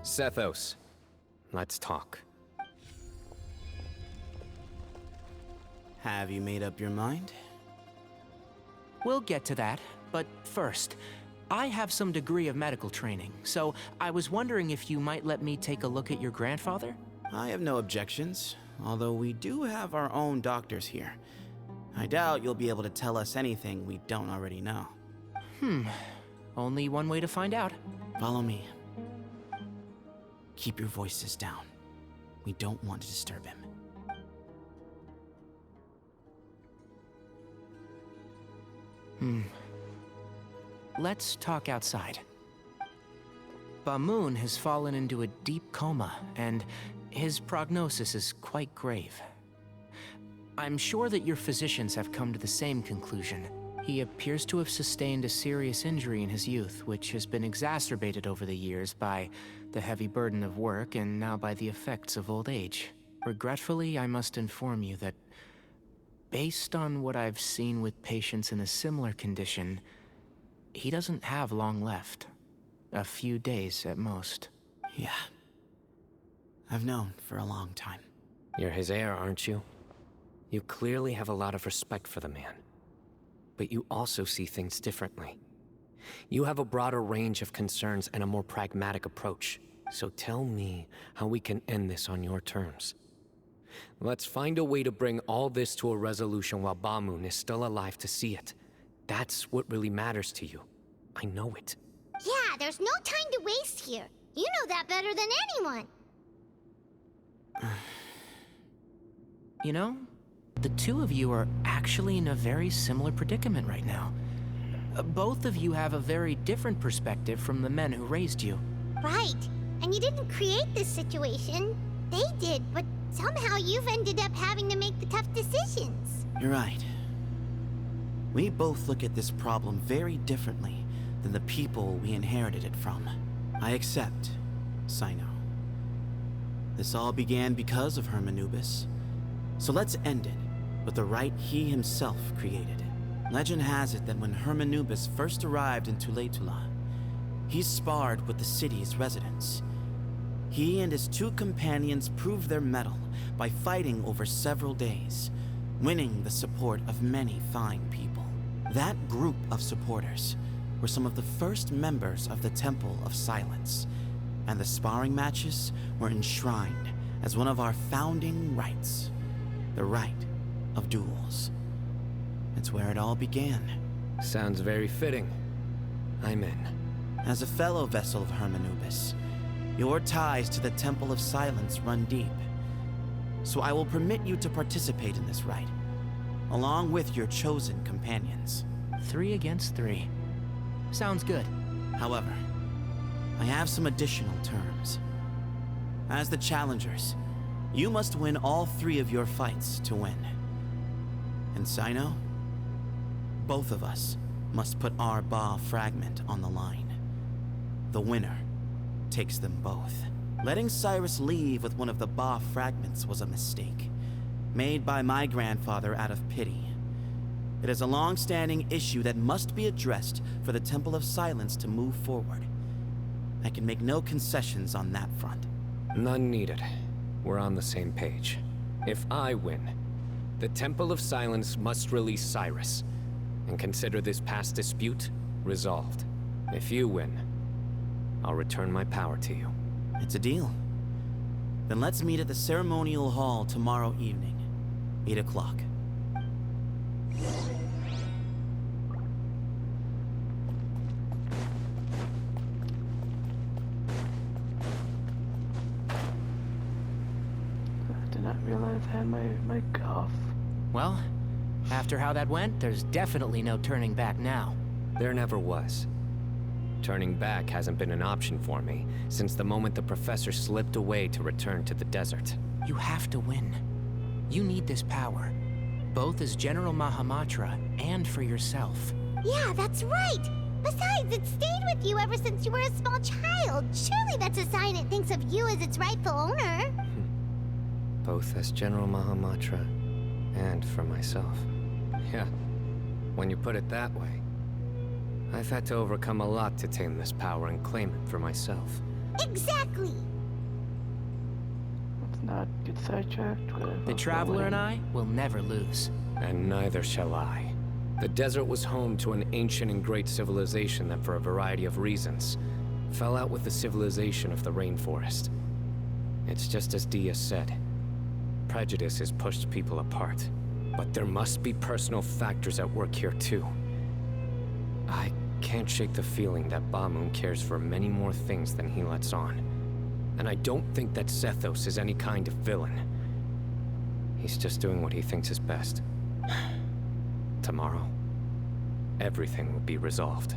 Sethos, let's talk. Have you made up your mind? We'll get to that, but first, I have some degree of medical training, so I was wondering if you might let me take a look at your grandfather? I have no objections, although we do have our own doctors here. I doubt you'll be able to tell us anything we don't already know. Only one way to find out. Follow me. Keep your voices down. We don't want to disturb him. Let's talk outside. Bamoon has fallen into a deep coma, and his prognosis is quite grave. I'm sure that your physicians have come to the same conclusion. He appears to have sustained a serious injury in his youth, which has been exacerbated over the years by the heavy burden of work and now by the effects of old age. Regretfully, I must inform you that based on what I've seen with patients in a similar condition, he doesn't have long left. A few days at most. Yeah. I've known for a long time. You're his heir, aren't you? You clearly have a lot of respect for the man. But you also see things differently. You have a broader range of concerns and a more pragmatic approach. So tell me how we can end this on your terms. Let's find a way to bring all this to a resolution while Bamoon is still alive to see it. That's what really matters to you. I know it. Yeah, there's no time to waste here. You know that better than anyone. You know, the two of you are actually in a very similar predicament right now. Both of you have a very different perspective from the men who raised you. Right. And you didn't create this situation. They did, but somehow you've ended up having to make the tough decisions. You're right. We both look at this problem very differently than the people we inherited it from. I accept, Cyno. This all began because of Hermanubis. So let's end it with the rite he himself created. Legend has it that when Hermanubis first arrived in Tuletula, he sparred with the city's residents. He and his two companions proved their mettle by fighting over several days, winning the support of many fine people. That group of supporters were some of the first members of the Temple of Silence, and the sparring matches were enshrined as one of our founding rites, the rite of duels. It's where it all began. Sounds very fitting. I'm in. As a fellow vessel of Hermanubis, your ties to the Temple of Silence run deep. So I will permit you to participate in this rite, along with your chosen companions. 3 against 3. Sounds good. However, I have some additional terms. As the challengers, you must win all 3 of your fights to win. And Cyno, both of us must put our Ba fragment on the line. The winner takes them both. Letting Cyrus leave with one of the Ba fragments was a mistake, made by my grandfather out of pity. It is a long-standing issue that must be addressed for the Temple of Silence to move forward. I can make no concessions on that front. None needed. We're on the same page. If I win, the Temple of Silence must release Cyrus, and consider this past dispute resolved. If you win, I'll return my power to you. It's a deal. Then let's meet at the ceremonial hall tomorrow evening, 8 o'clock. I did not realize I had my cough. Well, after how that went, there's definitely no turning back now. There never was. Turning back hasn't been an option for me since the moment the professor slipped away to return to the desert. You have to win. You need this power, both as General Mahamatra and for yourself. Yeah, that's right. Besides, it stayed with you ever since you were a small child. Surely that's a sign it thinks of you as its rightful owner. Both as General Mahamatra and for myself. Yeah, when you put it that way. I've had to overcome a lot to tame this power and claim it for myself. Exactly! Let's not get sidetracked with The Traveler and I will never lose. And neither shall I. The desert was home to an ancient and great civilization that, for a variety of reasons, fell out with the civilization of the rainforest. It's just as Dia said. Prejudice has pushed people apart. But there must be personal factors at work here too. I can't shake the feeling that Bamun cares for many more things than he lets on. And I don't think that Sethos is any kind of villain. He's just doing what he thinks is best. Tomorrow, everything will be resolved.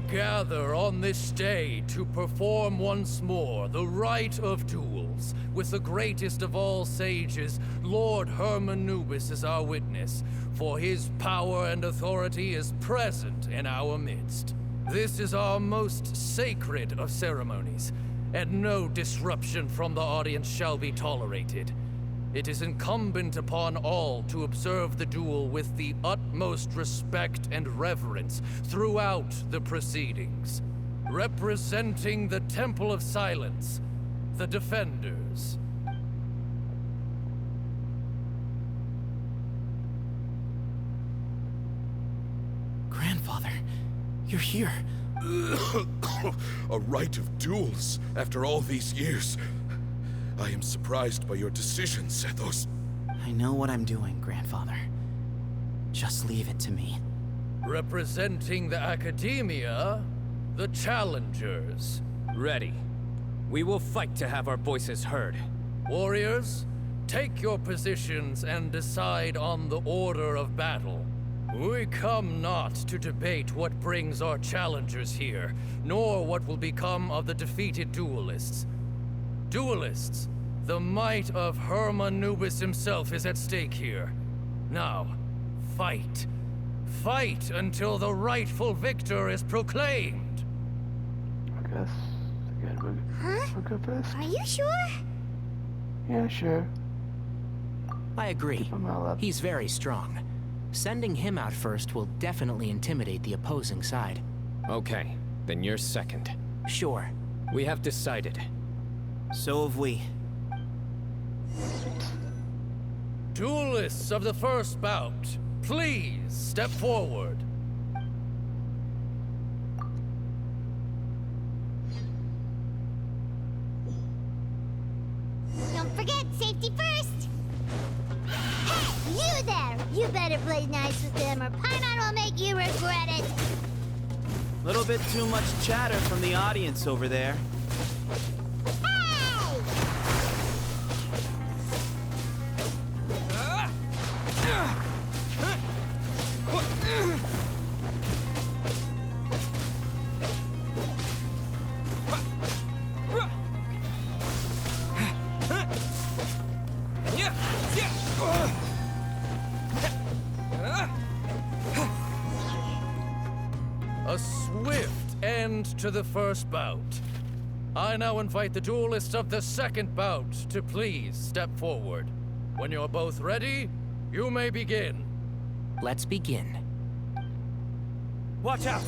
Gather on this day to perform once more the rite of duels, with the greatest of all sages, Lord Hermanubis, as our witness, for his power and authority is present in our midst. This is our most sacred of ceremonies, and no disruption from the audience shall be tolerated. It is incumbent upon all to observe the duel with the utmost respect and reverence throughout the proceedings. Representing the Temple of Silence, the Defenders. Grandfather, you're here. A rite of duels after all these years. I am surprised by your decision, Sethos. I know what I'm doing, Grandfather. Just leave it to me. Representing the Academia, the Challengers. Ready. We will fight to have our voices heard. Warriors, take your positions and decide on the order of battle. We come not to debate what brings our challengers here, nor what will become of the defeated duelists. Duelists, the might of Hermanubis himself is at stake here. Now, fight. Fight until the rightful victor is proclaimed. I guess. Again, we'll go first. Are you sure? Yeah, sure. I agree. Keep him all up. He's very strong. Sending him out first will definitely intimidate the opposing side. Okay, then you're second. Sure. We have decided. So have we. Duelists of the first bout, please step forward. Don't forget, safety first! Hey, you there! You better play nice with them or Paimon will make you regret it! Little bit too much chatter from the audience over there. Hey! A swift end to the first bout. I now invite the duelists of the second bout to please step forward. When you're both ready, you may begin. Let's begin. Watch out!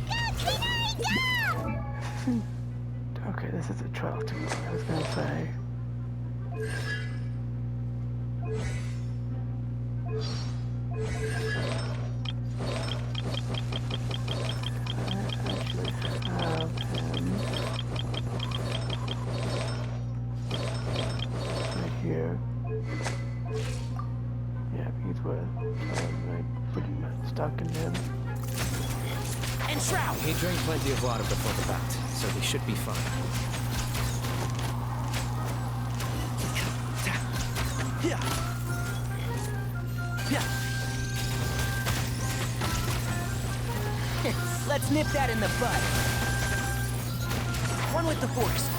Go, Tigray, go! Okay, this is a trial too long. I was gonna say. actually have him right here. Yeah, he's with. Like, pretty much stuck in him. And Shroud! He drank plenty of water before the bat, so he should be fine. Yeah. Let's nip that in the bud. One with the force.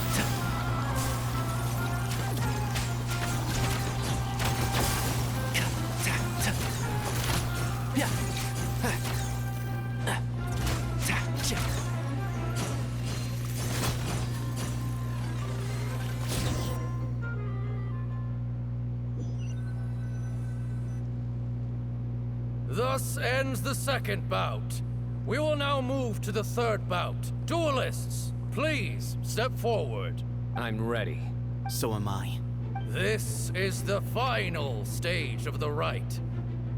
Thus ends the second bout. We will now move to the third bout. Duelists, please step forward. I'm ready. So am I. This is the final stage of the rite.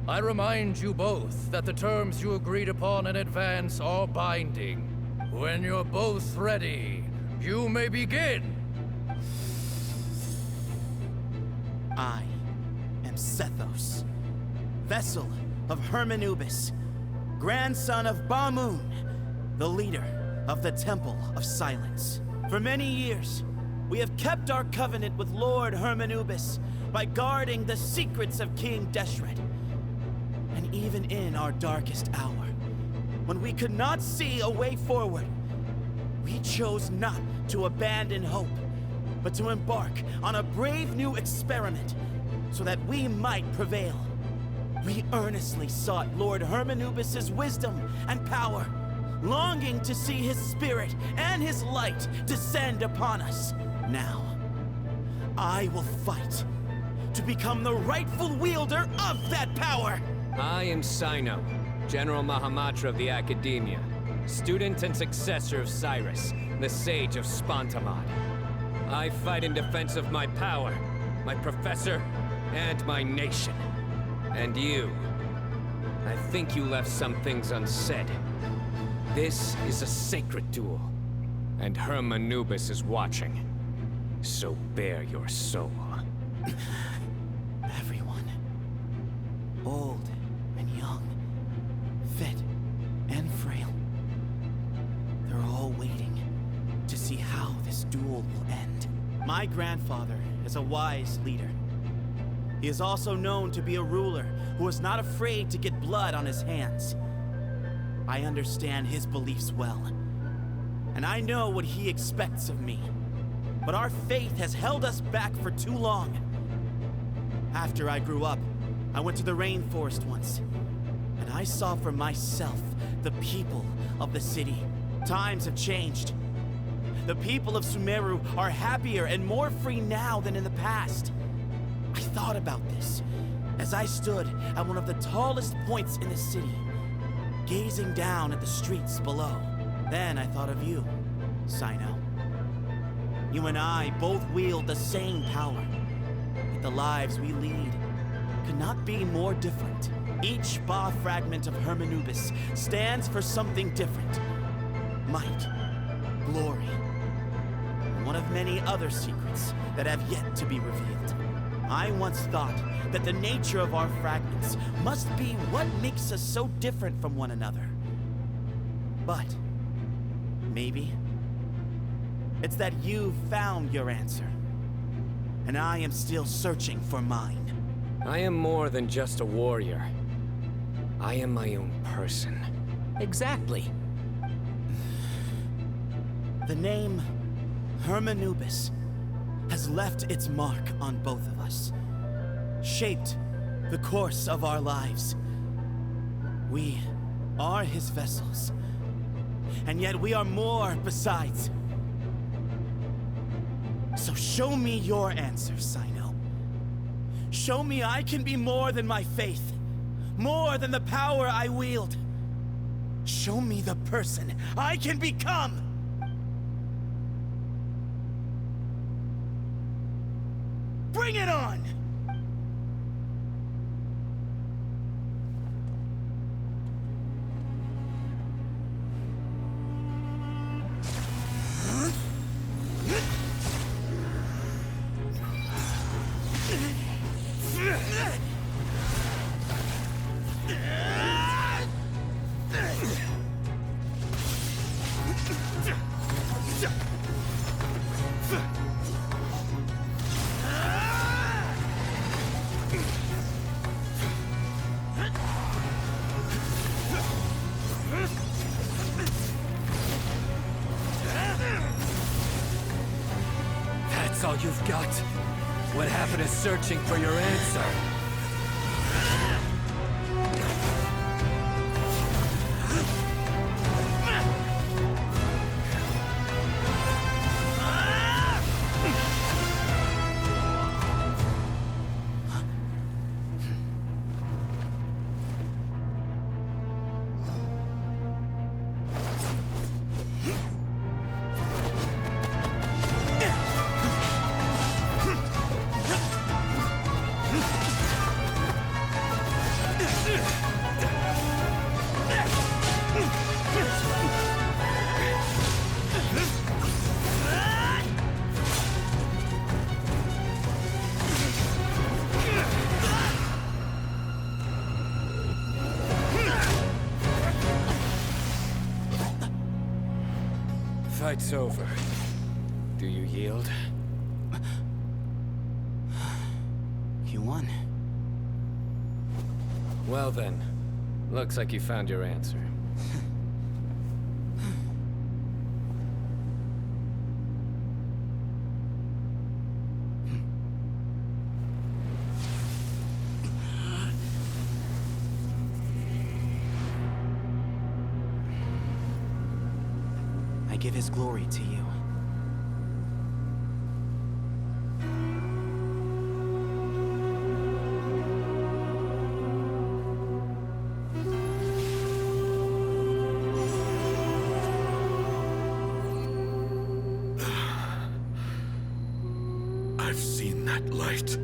I remind you both that the terms you agreed upon in advance are binding. When you're both ready, you may begin. I am Sethos, vessel of Hermanubis, grandson of Bamun, the leader of the Temple of Silence. For many years, we have kept our covenant with Lord Hermanubis by guarding the secrets of King Deshret. And even in our darkest hour, when we could not see a way forward, we chose not to abandon hope, but to embark on a brave new experiment so that we might prevail. We earnestly sought Lord Hermanubis' wisdom and power, longing to see his spirit and his light descend upon us. Now, I will fight to become the rightful wielder of that power! I am Cyno, General Mahamatra of the Academia, student and successor of Cyrus, the Sage of Spontamod. I fight in defense of my power, my professor, and my nation. And you, I think you left some things unsaid. This is a sacred duel, and Hermanubis is watching. So bare your soul. Everyone, old and young, fit and frail, they're all waiting to see how this duel will end. My grandfather is a wise leader. He is also known to be a ruler who is not afraid to get blood on his hands. I understand his beliefs well, and I know what he expects of me. But our faith has held us back for too long. After I grew up, I went to the rainforest once, and I saw for myself the people of the city. Times have changed. The people of Sumeru are happier and more free now than in the past. I thought about this as I stood at one of the tallest points in the city, gazing down at the streets below. Then I thought of you, Cyno. You and I both wield the same power, yet the lives we lead could not be more different. Each Ba fragment of Hermanubis stands for something different. Might, glory, and one of many other secrets that have yet to be revealed. I once thought that the nature of our fragments must be what makes us so different from one another. But maybe it's that you've found your answer, and I am still searching for mine. I am more than just a warrior. I am my own person. Exactly. The name Hermanubis has left its mark on both of us, shaped the course of our lives. We are his vessels, and yet we are more besides. So show me your answer, Cyno. Show me I can be more than my faith, more than the power I wield. Show me the person I can become! Bring it on! That's all you've got? What happened to searching for your answer? Fight's over. Do you yield? You won. Well then, looks like you found your answer. I give his glory to you. I've seen that light.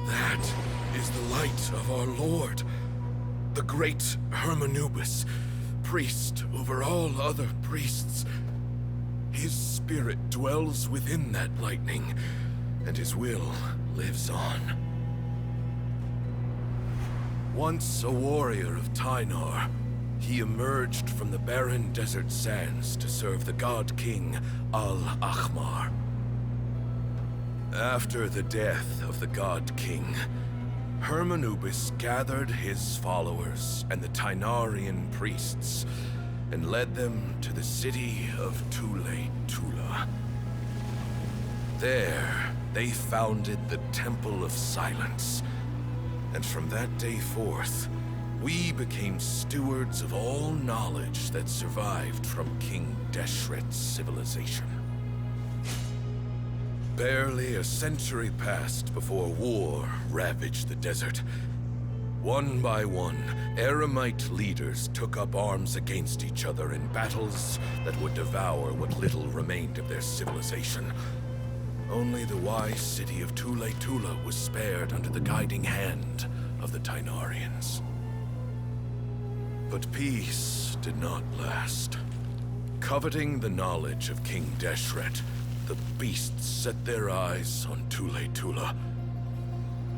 That is the light of our Lord, the great Hermanubis, priest over all other priests. His spirit dwells within that lightning, and his will lives on. Once a warrior of Tynar, he emerged from the barren desert sands to serve the god king Al-Ahmar. After the death of the god king, Hermanubis gathered his followers and the Tynarian priests and led them to the city of Tule-Tula. There, they founded the Temple of Silence, and from that day forth, we became stewards of all knowledge that survived from King Deshret's civilization. Barely a century passed before war ravaged the desert. One by one, Eremite leaders took up arms against each other in battles that would devour what little remained of their civilization. Only the wise city of Tule-Tula was spared under the guiding hand of the Tynarians. But peace did not last. Coveting the knowledge of King Deshret, the beasts set their eyes on Tule-Tula.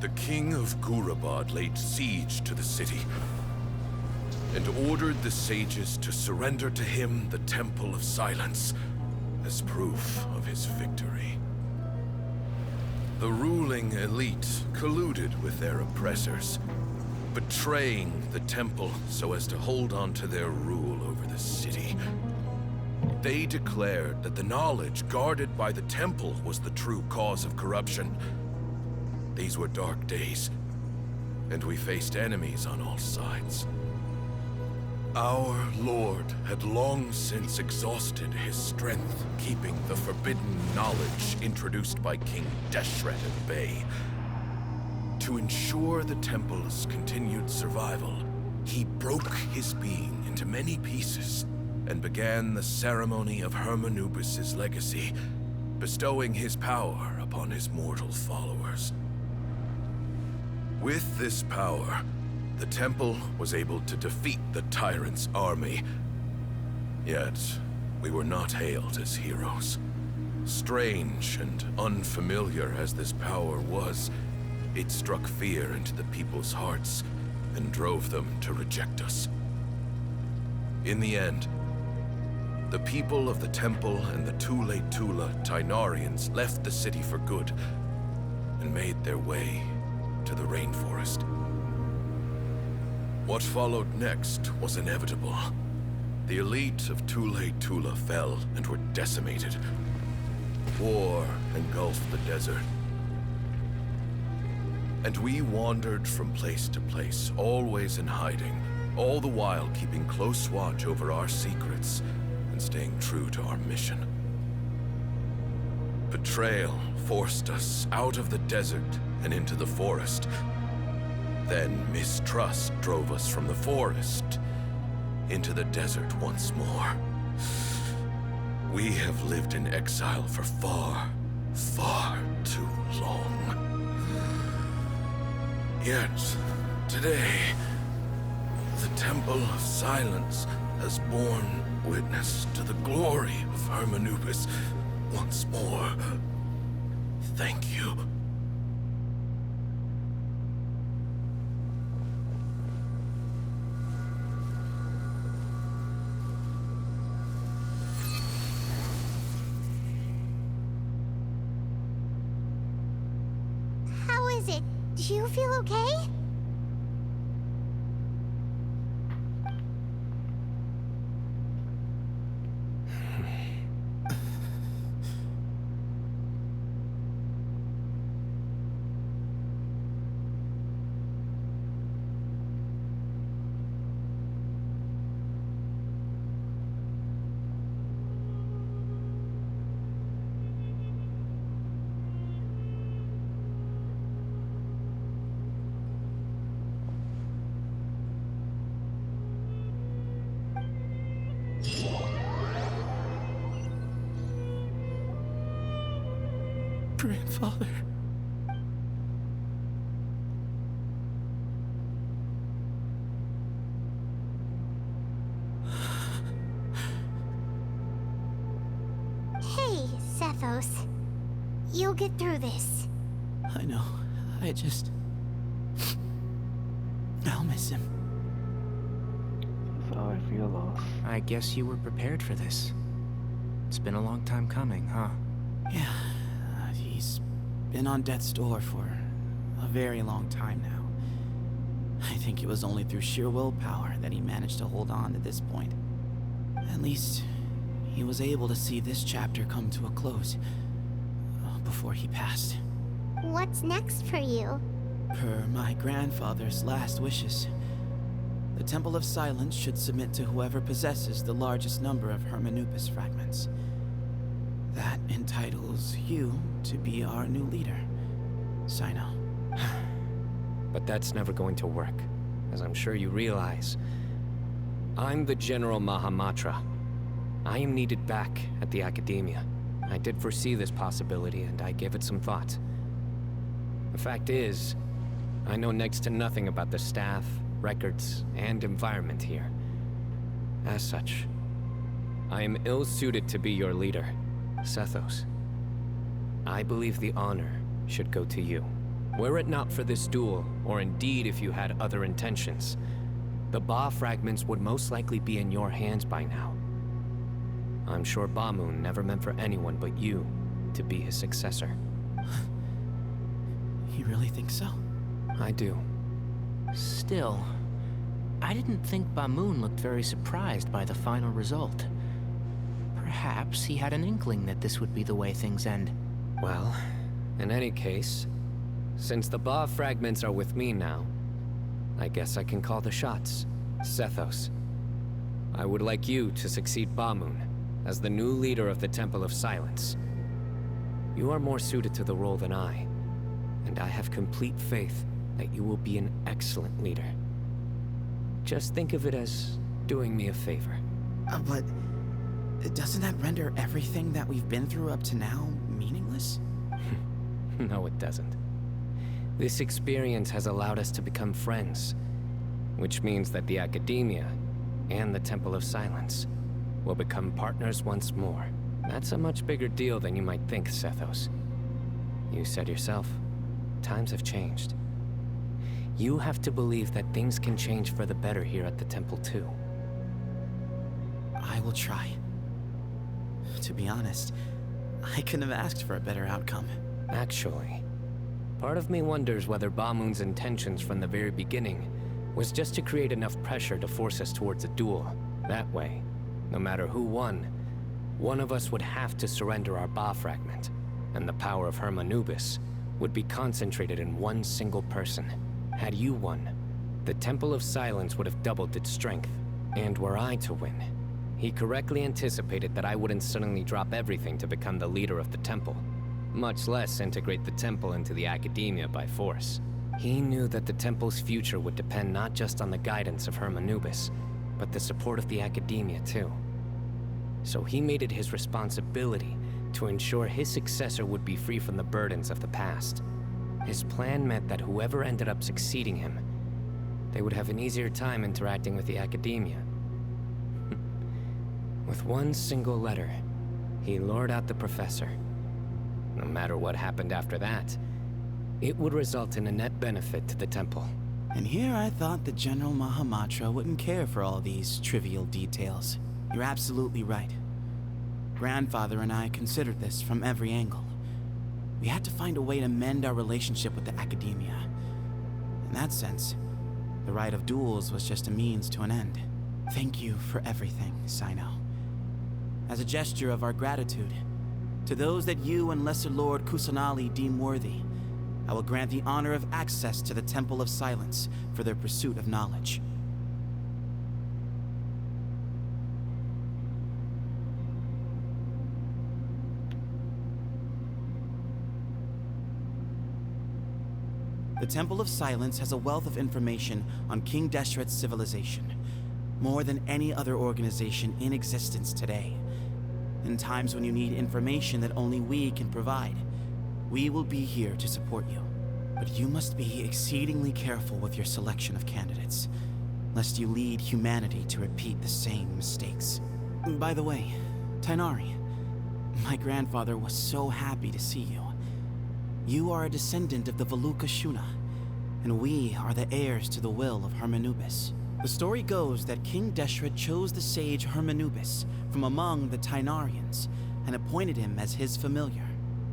The king of Gurabad laid siege to the city and ordered the sages to surrender to him the Temple of Silence as proof of his victory. The ruling elite colluded with their oppressors, betraying the temple so as to hold on to their rule over the city. They declared that the knowledge guarded by the temple was the true cause of corruption. These were dark days, and we faced enemies on all sides. Our Lord had long since exhausted his strength, keeping the forbidden knowledge introduced by King Deshret at bay. To ensure the temple's continued survival, he broke his being into many pieces and began the ceremony of Hermanubis' legacy, bestowing his power upon his mortal followers. With this power, the temple was able to defeat the tyrant's army. Yet, we were not hailed as heroes. Strange and unfamiliar as this power was, it struck fear into the people's hearts and drove them to reject us. In the end, the people of the temple and the Tule-Tula Tynarians left the city for good and made their way to the rainforest. What followed next was inevitable. the elite of Tule Tula fell and were decimated. War engulfed the desert. And we wandered from place to place, always in hiding, all the while keeping close watch over our secrets and staying true to our mission. Betrayal forced us out of the desert and into the forest. Then mistrust drove us from the forest into the desert once more. We have lived in exile for far, far too long. Yet, today, the Temple of Silence has borne witness to the glory of Hermanubis once more. Thank you. How is it? Do you feel okay? Grandfather. Hey, Sethos. You'll get through this. I know. I'll miss him. That's how I feel lost. I guess you were prepared for this. It's been a long time coming, huh? Yeah, he's been on death's door for a very long time now. I think it was only through sheer willpower that he managed to hold on to this point. At least, he was able to see this chapter come to a close before he passed. What's next for you? Per my grandfather's last wishes, the Temple of Silence should submit to whoever possesses the largest number of Hermanubis fragments. That entitles you to be our new leader, Cyno. But that's never going to work, as I'm sure you realize. I'm the General Mahamatra. I am needed back at the Academia. I did foresee this possibility, and I gave it some thought. The fact is, I know next to nothing about the staff, records, and environment here. As such, I am ill-suited to be your leader, Sethos. I believe the honor should go to you. Were it not for this duel, or indeed if you had other intentions, the Ba fragments would most likely be in your hands by now. I'm sure Bamoon never meant for anyone but you to be his successor. You really think so? I do. Still, I didn't think Bamoon looked very surprised by the final result. Perhaps he had an inkling that this would be the way things end. Well, in any case, since the Ba fragments are with me now, I guess I can call the shots. Sethos, I would like you to succeed Bamoon as the new leader of the Temple of Silence. You are more suited to the role than I, and I have complete faith that you will be an excellent leader. Just think of it as doing me a favor. But doesn't that render everything that we've been through up to now meaningless? No, it doesn't. This experience has allowed us to become friends, which means that the Academia and the Temple of Silence will become partners once more. That's a much bigger deal than you might think, Sethos. You said yourself, times have changed. You have to believe that things can change for the better here at the Temple too. I will try. To be honest, I couldn't have asked for a better outcome. Actually, part of me wonders whether Bamoon's intentions from the very beginning was just to create enough pressure to force us towards a duel. That way, No matter who won, one of us would have to surrender our Ba fragment, and the power of Hermanubis would be concentrated in one single person. Had you won, the Temple of Silence would have doubled its strength. And were I to win, he correctly anticipated that I wouldn't suddenly drop everything to become the leader of the temple, much less integrate the temple into the academia by force. He knew that the temple's future would depend not just on the guidance of Hermanubis, but the support of the academia too. So he made it his responsibility to ensure his successor would be free from the burdens of the past. His plan meant that whoever ended up succeeding him, they would have an easier time interacting with the academia. With one single letter, he lured out the professor. No matter what happened after that, it would result in a net benefit to the temple. And here I thought the General Mahamatra wouldn't care for all these trivial details. You're absolutely right. Grandfather and I considered this from every angle. We had to find a way to mend our relationship with the academia. In that sense, the right of duels was just a means to an end. Thank you for everything, Cyno. As a gesture of our gratitude, to those that you and Lesser Lord Kusanali deem worthy, I will grant the honor of access to the Temple of Silence for their pursuit of knowledge. The Temple of Silence has a wealth of information on King Deshret's civilization, more than any other organization in existence today. In times when you need information that only we can provide, we will be here to support you. But you must be exceedingly careful with your selection of candidates, lest you lead humanity to repeat the same mistakes. By the way, Tainari, my grandfather was so happy to see you. You are a descendant of the Veluka Shuna, and we are the heirs to the will of Hermanubis. The story goes that King Deshret chose the sage Hermanubis from among the Tainarians and appointed him as his familiar.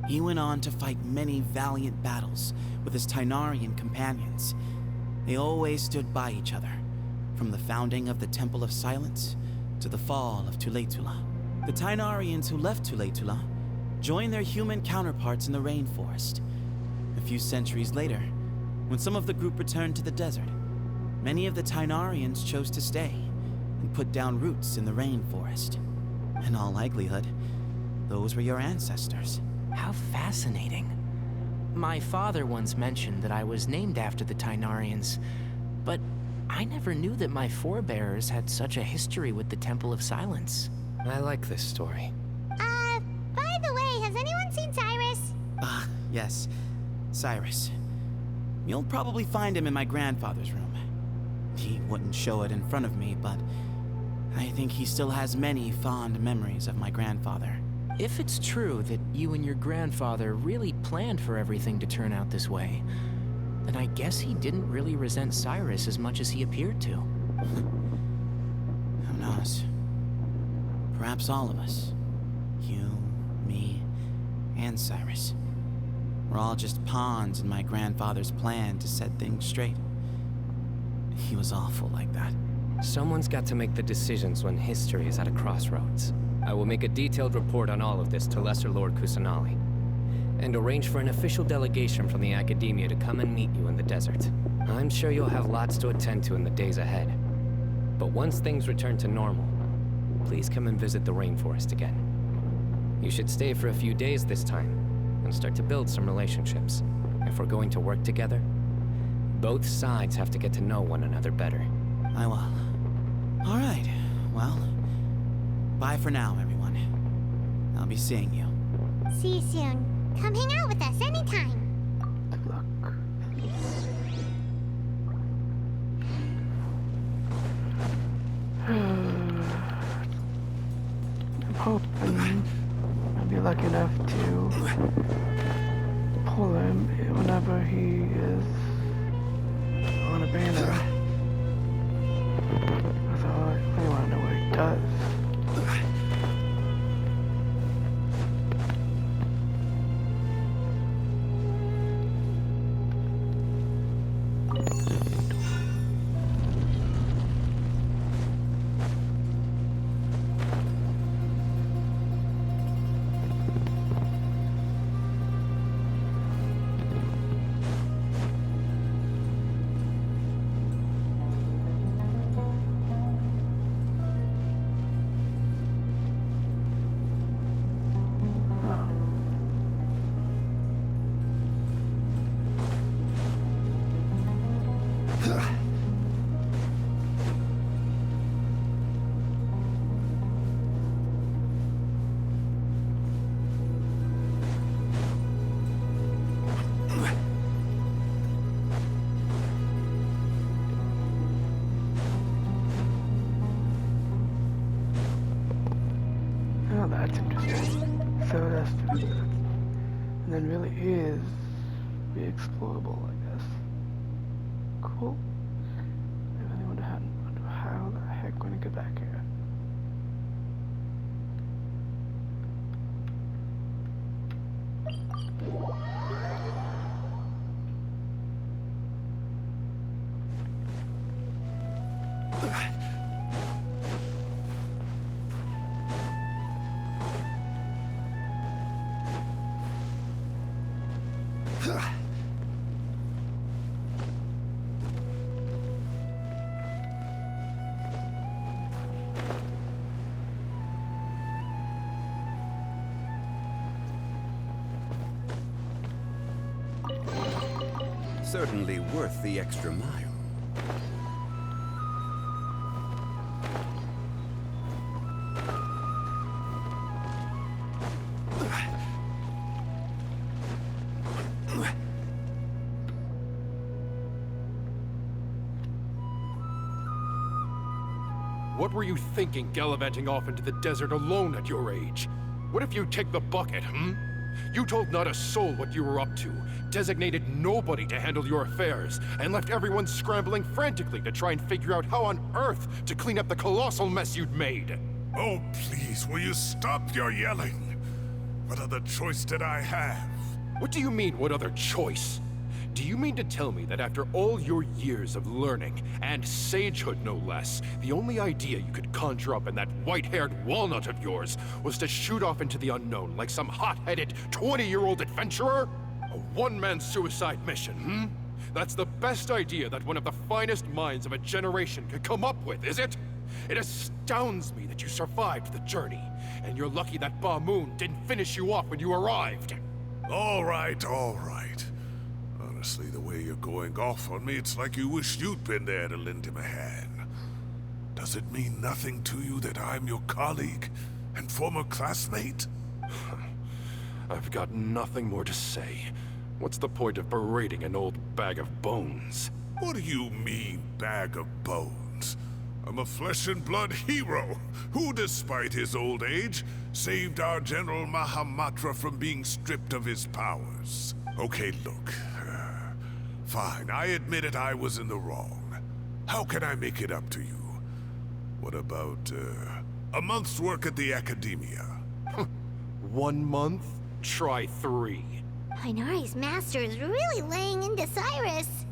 He went on to fight many valiant battles with his Tainarian companions. They always stood by each other, from the founding of the Temple of Silence to the fall of Tuletula. The Tainarians who left Tuletula joined their human counterparts in the rainforest. A few centuries later, when some of the group returned to the desert, many of the Tainarians chose to stay and put down roots in the rainforest. In all likelihood, those were your ancestors. How fascinating. My father once mentioned that I was named after the Tainarians, but I never knew that my forebears had such a history with the Temple of Silence. I like this story. By the way, has anyone seen Cyrus? Yes, Cyrus. You'll probably find him in my grandfather's room. He wouldn't show it in front of me, but I think he still has many fond memories of my grandfather. If it's true that you and your grandfather really planned for everything to turn out this way, then I guess he didn't really resent Cyrus as much as he appeared to. Who knows? Perhaps all of us. You, me, and Cyrus. We're all just pawns in my grandfather's plan to set things straight. He was awful like that. Someone's got to make the decisions when history is at a crossroads. I will make a detailed report on all of this to Lesser Lord Kusanali, and arrange for an official delegation from the Academia to come and meet you in the desert. I'm sure you'll have lots to attend to in the days ahead. But once things return to normal, please come and visit the rainforest again. You should stay for a few days this time, and start to build some relationships. If we're going to work together, both sides have to get to know one another better. I will. All right, well, bye for now, everyone. I'll be seeing you. See you soon. Come hang out with us anytime. Good luck. I'm hoping I'll be lucky enough to pull him whenever he is on a banner. So I really want to know what he does. Interesting. So that's to do that. And then really is be explorable, I guess. Cool. I really wonder how the heck we're gonna get back here. Certainly worth the extra mile. What were you thinking gallivanting off into the desert alone at your age? What if you take the bucket, You told not a soul what you were up to, designated nobody to handle your affairs, and left everyone scrambling frantically to try and figure out how on earth to clean up the colossal mess you'd made. Oh, please, will you stop your yelling? What other choice did I have? What do you mean, what other choice? Do you mean to tell me that after all your years of learning, and sagehood no less, the only idea you could conjure up in that white-haired walnut of yours was to shoot off into the unknown like some hot-headed 20-year-old adventurer? A one-man suicide mission, That's the best idea that one of the finest minds of a generation could come up with, is it? It astounds me that you survived the journey, and you're lucky that Ba Moon didn't finish you off when you arrived. All right, all right. Honestly, the way you're going off on me, it's like you wish you'd been there to lend him a hand. Does it mean nothing to you that I'm your colleague and former classmate? I've got nothing more to say. What's the point of berating an old bag of bones? What do you mean, bag of bones? I'm a flesh and blood hero who, despite his old age, saved our General Mahamatra from being stripped of his powers. Okay, look. Fine, I admit it, I was in the wrong. How can I make it up to you? What about, a month's work at the Academia? 1 month? Try 3. Inari's master is really laying into Cyrus.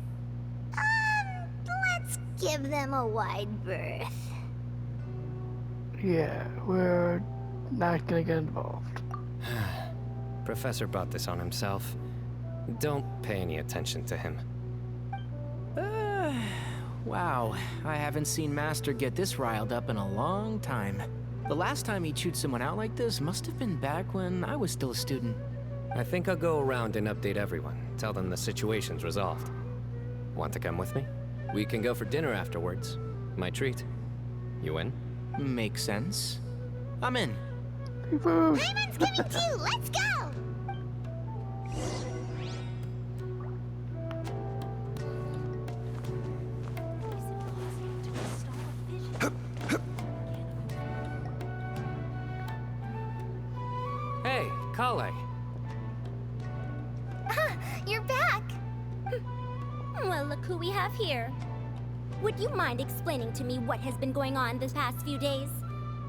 Let's give them a wide berth. Yeah, we're not gonna get involved. Professor brought this on himself. Don't pay any attention to him. Wow, I haven't seen Master get this riled up in a long time. The last time he chewed someone out like this must have been back when I was still a student. I think I'll go around and update everyone. Tell them the situation's resolved. Want to come with me? We can go for dinner afterwards. My treat. You in? Makes sense. I'm in. Payment's coming too! Let's go! Hey, Kale. You're back! Well, look who we have here. Would you mind explaining to me what has been going on this past few days?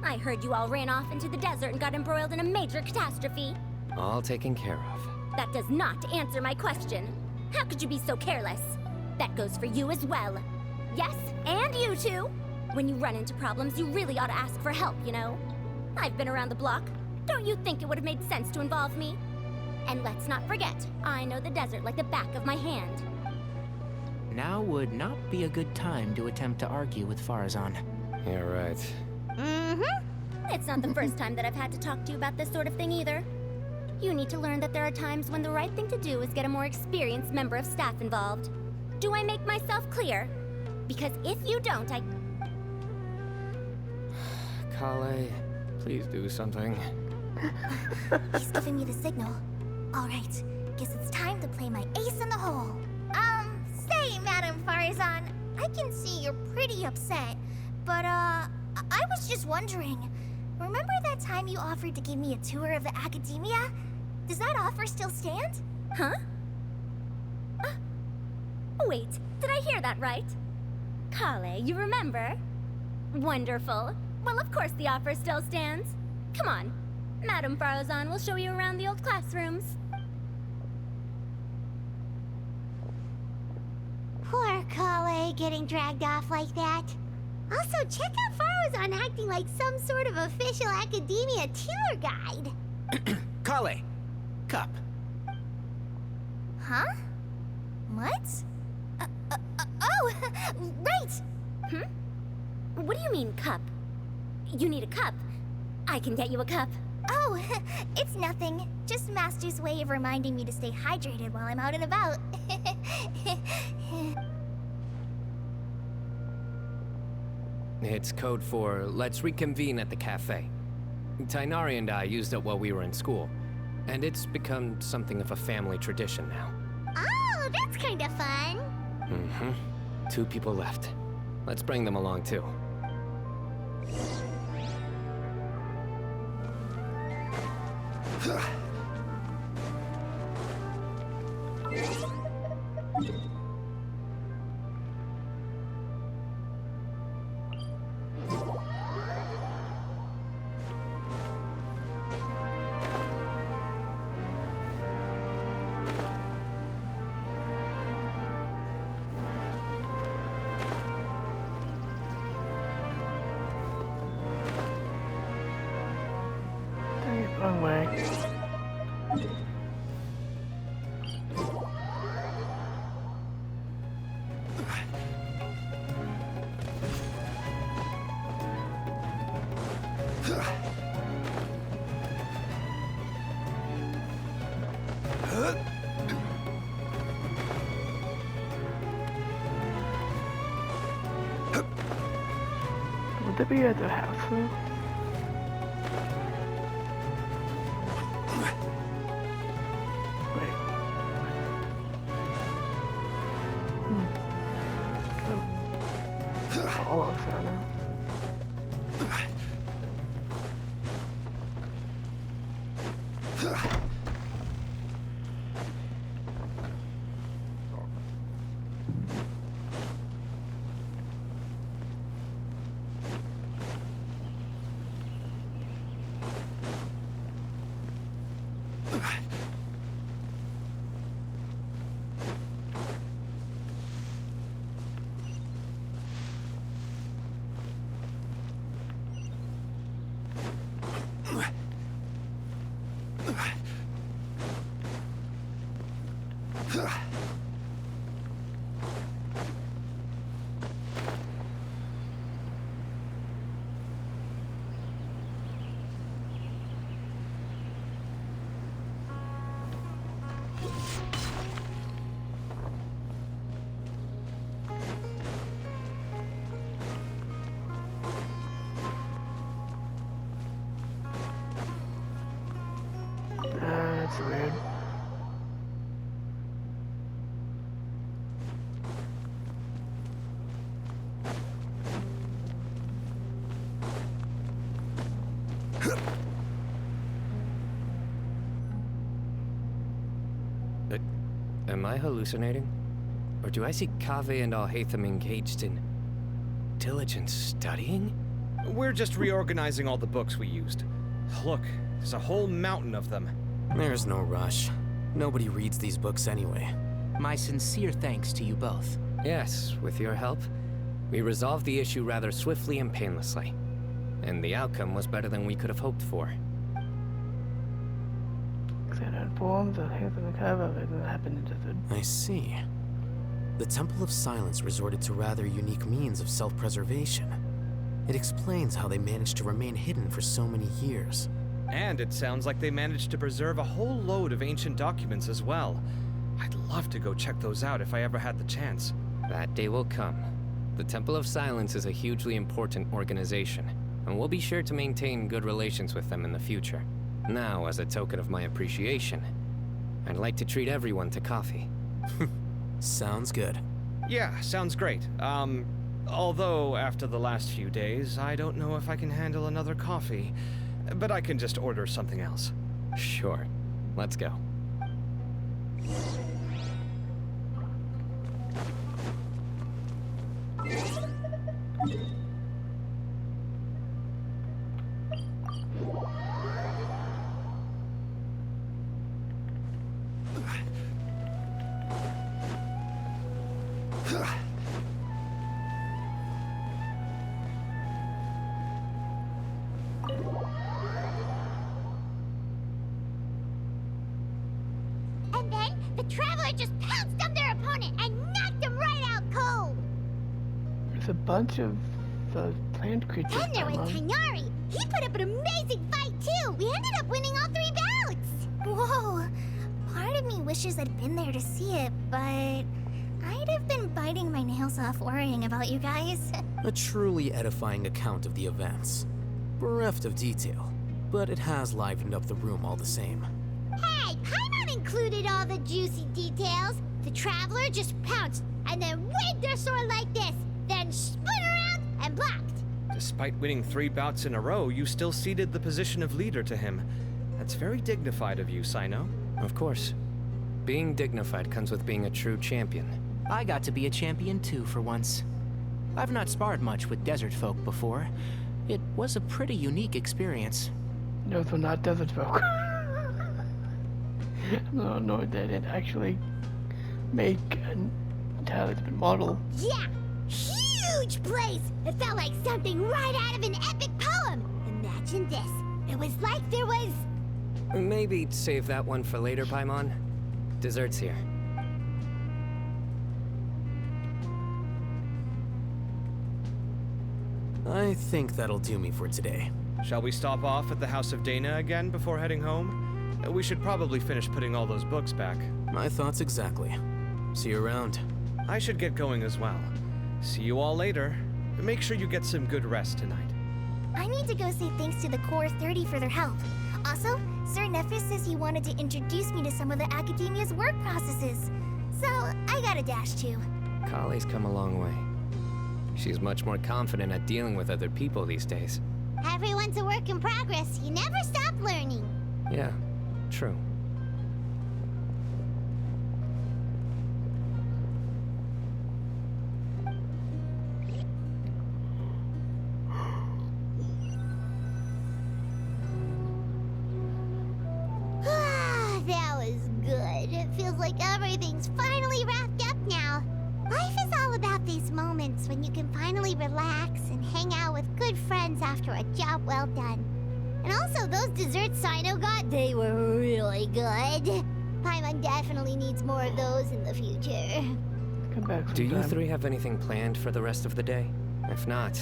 I heard you all ran off into the desert and got embroiled in a major catastrophe. All taken care of. That does not answer my question. How could you be so careless? That goes for you as well. Yes, and you too. When you run into problems, you really ought to ask for help, you know? I've been around the block. Don't you think it would have made sense to involve me? And let's not forget, I know the desert like the back of my hand. Now would not be a good time to attempt to argue with Farazan. You're right. It's not the first time that I've had to talk to you about this sort of thing either. You need to learn that there are times when the right thing to do is get a more experienced member of staff involved. Do I make myself clear? Because if you don't, Kale, please do something. He's giving me the signal. All right, guess it's time to play my ace in the hole. Say, Madam Farazan, I can see you're pretty upset, but, I was just wondering, remember that time you offered to give me a tour of the academia? Does that offer still stand? Huh? Wait, did I hear that right? Kale, you remember? Wonderful. Well, of course the offer still stands. Come on. Madame Farozan will show you around the old classrooms. Poor Kale getting dragged off like that. Also, check out Farozan acting like some sort of official academia tour guide. Kale! Cup. Huh? What? Oh, right! What do you mean, cup? You need a cup. I can get you a cup. Oh, it's nothing. Just Master's way of reminding me to stay hydrated while I'm out and about. It's code for let's reconvene at the cafe. Tainari and I used it while we were in school, and it's become something of a family tradition now. Oh, that's kind of fun. Mm-hmm. 2 people left. Let's bring them along too. Dang it, wrong way. Would that be at the house though? Wait. Oh. All of that now. That's weird. Am I hallucinating? Or do I see Kaveh and Alhaitham engaged in diligent studying? We're just reorganizing all the books we used. Look, there's a whole mountain of them. There's no rush. Nobody reads these books anyway. My sincere thanks to you both. Yes, with your help, we resolved the issue rather swiftly and painlessly. And the outcome was better than we could have hoped for. Xander informs that Hatham and Kava didn't happen to the... I see. The Temple of Silence resorted to rather unique means of self-preservation. It explains how they managed to remain hidden for so many years. And it sounds like they managed to preserve a whole load of ancient documents as well. I'd love to go check those out if I ever had the chance. That day will come. The Temple of Silence is a hugely important organization, and we'll be sure to maintain good relations with them in the future. Now, as a token of my appreciation, I'd like to treat everyone to coffee. Sounds good. Yeah, sounds great. Although, after the last few days, I don't know if I can handle another coffee. But I can just order something else. Sure. Let's go. And then the Traveler just pounced on their opponent and knocked him right out cold. There's a bunch of plant creatures. Then there was Paimon. Tighnari. He put up an amazing fight too. We ended up winning all 3 bouts. Whoa. Part of me wishes I'd been there to see it, but I'd have been biting my nails off worrying about you guys. A truly edifying account of the events. Bereft of detail, but it has livened up the room all the same. Hey, Paimon included all the juicy details. The Traveler just pounced and then waved their sword like this, then spun around and blocked. Despite winning 3 bouts in a row, you still ceded the position of leader to him. That's very dignified of you, Cyno. Of course. Being dignified comes with being a true champion. I got to be a champion too for once. I've not sparred much with desert folk before. It was a pretty unique experience. Those were not desert folk. I'm so annoyed they didn't actually make an entirely different model. Yeah, huge place. It felt like something right out of an epic poem. Imagine this. It was like there was... Maybe save that one for later, Paimon. Dessert's here. I think that'll do me for today. Shall we stop off at the House of Dana again before heading home? We should probably finish putting all those books back. My thoughts exactly. See you around. I should get going as well. See you all later. Make sure you get some good rest tonight. I need to go say thanks to the Core 30 for their help. Also, Sir Nephis says he wanted to introduce me to some of the Academia's work processes. So, I gotta dash too. Kali's come a long way. She's much more confident at dealing with other people these days. Everyone's a work in progress. You never stop learning. Yeah, true. That was good. It feels like everything's finally wrapped up now. Life is all about these moments when you can finally relax and hang out with good friends after a job well done. And also, those desserts Cyno got, they were really good. Paimon definitely needs more of those in the future. Come back Do you sometime. 3 have anything planned for the rest of the day? If not,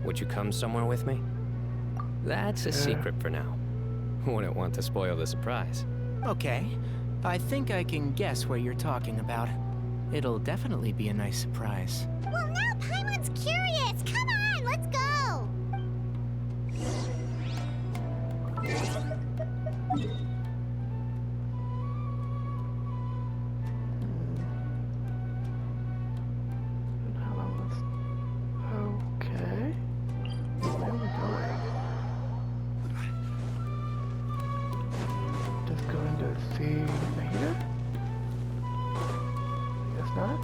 would you come somewhere with me? That's a secret for now. Wouldn't want to spoil the surprise. Okay, I think I can guess where you're talking about. It'll definitely be a nice surprise. Well, now Paimon's curious. Come on, let's go. How long was... Okay. Where are we going? Just going to see later? Guess not.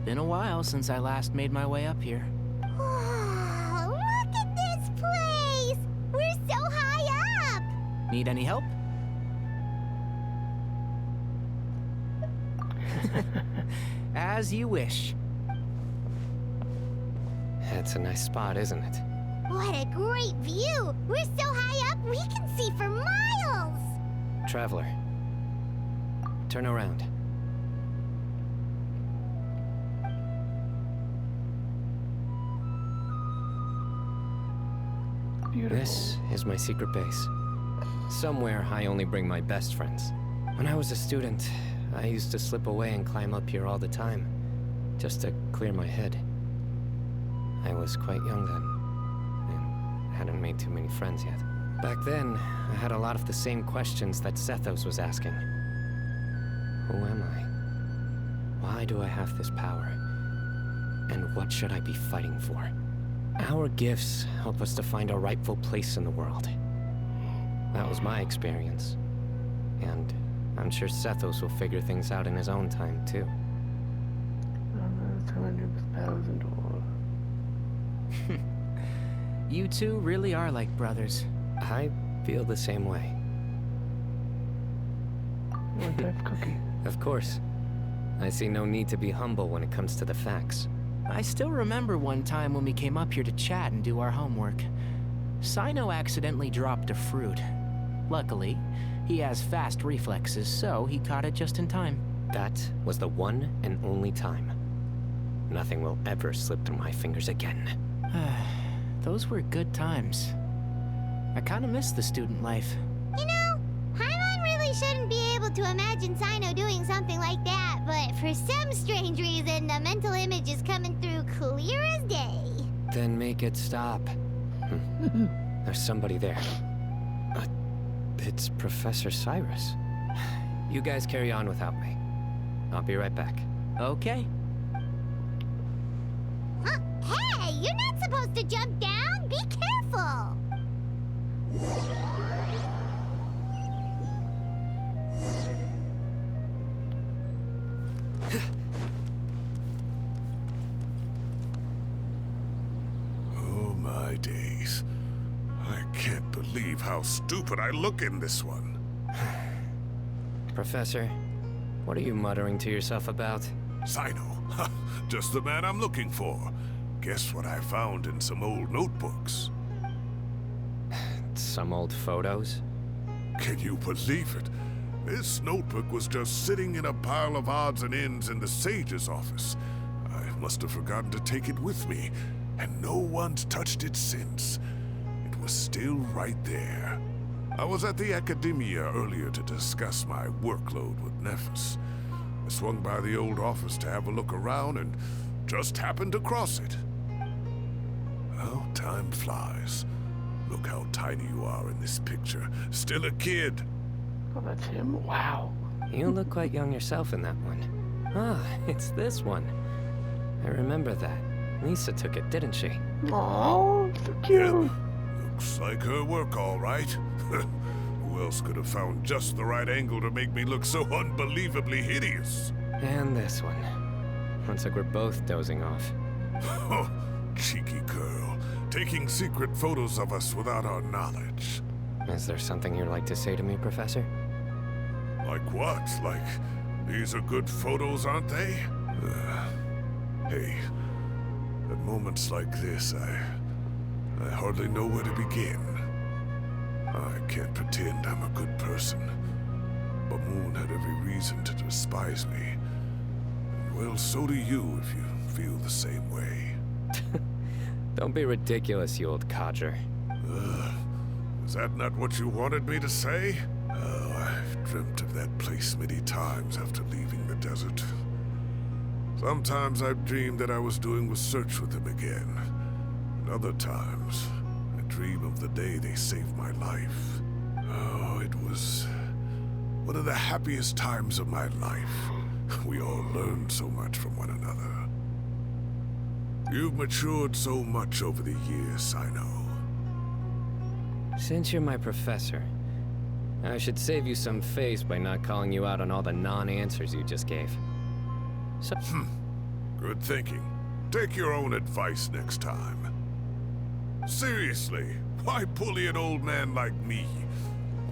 Been a while since I last made my way up here. Wow, look at this place. We're so high up. Need any help? As you wish. That's a nice spot, isn't it? What a great view. We're so high up, we can see for miles. Traveler, turn around. Beautiful. This is my secret base. Somewhere I only bring my best friends. When I was a student, I used to slip away and climb up here all the time, just to clear my head. I was quite young then, and hadn't made too many friends yet. Back then, I had a lot of the same questions that Sethos was asking. Who am I? Why do I have this power? And what should I be fighting for? Our gifts help us to find our rightful place in the world. That was my experience. And I'm sure Sethos will figure things out in his own time, too. You two really are like brothers. I feel the same way. One type cookie. Of course. I see no need to be humble when it comes to the facts. I still remember one time when we came up here to chat and do our homework. Cyno accidentally dropped a fruit. Luckily, he has fast reflexes, so he caught it just in time. That was the one and only time. Nothing will ever slip through my fingers again. Those were good times. I kinda miss the student life. You know, Paimon really shouldn't be able to imagine Cyno doing something like that, but for some strange reason, the mental image is coming through clear as day. Then make it stop. There's somebody there. It's Professor Cyrus. You guys carry on without me. I'll be right back. Okay. Huh? Hey, you're not supposed to jump down! Be careful! Oh my days. I can't believe how stupid I look in this one. Professor, what are you muttering to yourself about? Cyno. Just the man I'm looking for. Guess what I found in some old notebooks? Some old photos? Can you believe it? This notebook was just sitting in a pile of odds and ends in the Sage's office. I must have forgotten to take it with me, and no one's touched it since. It was still right there. I was at the Academia earlier to discuss my workload with Nephis. I swung by the old office to have a look around and just happened to cross it. Well, time flies. Look how tiny you are in this picture. Still a kid. Oh, that's him? Wow. You look quite young yourself in that one. Ah, it's this one. I remember that. Lisa took it, didn't she? Oh, so cute. Looks like her work, all right. Who else could have found just the right angle to make me look so unbelievably hideous? And this one. Looks like we're both dozing off. Oh, cheeky girl. Taking secret photos of us without our knowledge. Is there something you'd like to say to me, Professor? Like what? Like, these are good photos, aren't they? Hey, at moments like this, I hardly know where to begin. I can't pretend I'm a good person, but Moon had every reason to despise me. And well, so do you if you feel the same way. Don't be ridiculous, you old codger. Is that not what you wanted me to say? Oh, I've dreamt of that place many times after leaving the desert. Sometimes I've dreamed that I was doing research with them again. And other times, I dream of the day they saved my life. Oh, it was one of the happiest times of my life. We all learned so much from one another. You've matured so much over the years, I know. Since you're my professor, I should save you some face by not calling you out on all the non-answers you just gave. So... Good thinking. Take your own advice next time. Seriously, why bully an old man like me?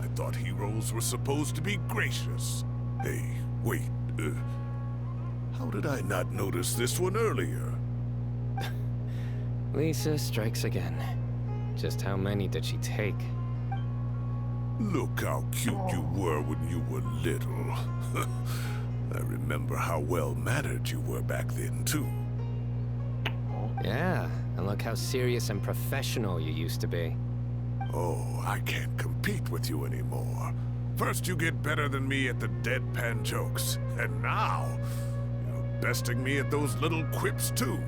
I thought heroes were supposed to be gracious. Hey, wait, how did I not notice this one earlier? Lisa strikes again. Just how many did she take? Look how cute you were when you were little. I remember how well-mannered you were back then, too. Yeah, and look how serious and professional you used to be. Oh, I can't compete with you anymore. First you get better than me at the deadpan jokes, and now you're besting me at those little quips, too.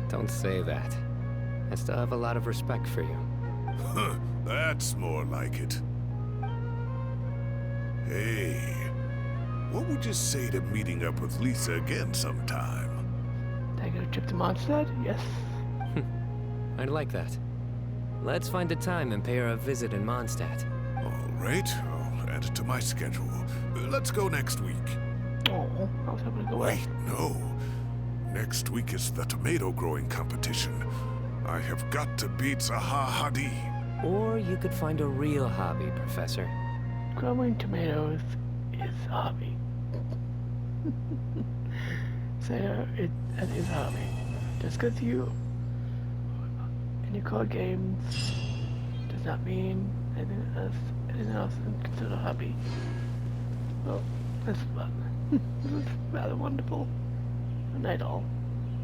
Don't say that. I still have a lot of respect for you. That's more like it. Hey, What would you say to meeting up with Lisa again sometime? Take a trip to Mondstadt? Yes. I'd like that. Let's find a time and pay her a visit in Mondstadt. All right, I'll add it to my schedule. Let's go next week. Oh, I was hoping to go away. Wait, no. Next week is the tomato growing competition. I have got to beat Zaha Hadi. Or you could find a real hobby, Professor. Growing tomatoes is a hobby. So that is a hobby. Just because you call games does not mean anything else is considered a hobby. Well, that's fun. This is rather wonderful. Good night all.